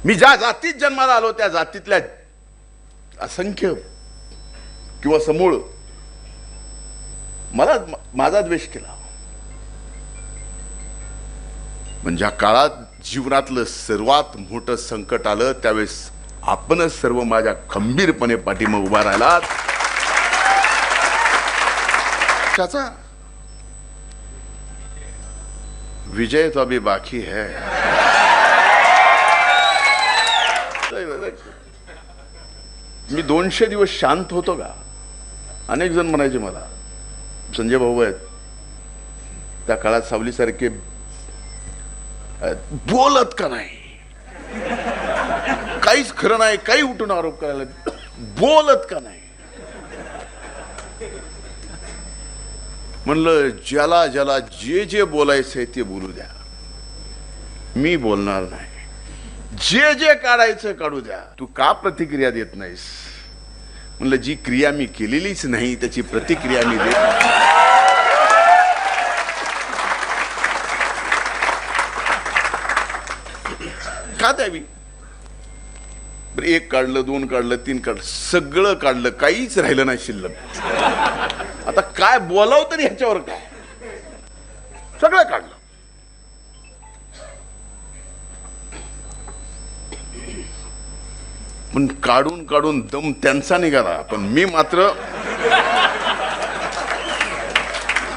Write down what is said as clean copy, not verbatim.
मी ज्या जातीत जन्माला आलो त्या जातीतल्या असंख्य किंवा समूळ मला माझा द्वेष केला. पण ज्या काळात जीवनातलं सर्वात मोठं संकट आलं त्यावेळेस आपणच सर्व माझ्या खंबीरपणे पाठीमागे उभा राहिलात. त्याचा विजय तो अभी बाकी है. मी 200 दिवस शांत होतो का? अनेक जण म्हणायचे मला, संजय भाऊ आहेत त्या काळात सावलीसारखे बोलत का नाही, काहीच खरं नाही, काही उठून आरोप करायला बोलत का नाही. म्हणलं ज्याला ज्याला जे जे बोलायचंय ते बोलू द्या, मी बोलणार नाही. जे जे काढायचं काढू द्या, तू का प्रतिक्रिया देत नाहीस? म्हणलं जी क्रिया मी केलेलीच नाही त्याची प्रतिक्रिया मी देत का द्यावी? एक काढलं, 2 काढलं, 3 काढलं, सगळं काढलं, काहीच राहिलं नाही शिल्लक. आता काय बोलावं तरी ह्याच्यावर काय? सगळं काढलं. पण काढून काढून दम त्यांचा निघाला, पण मी मात्र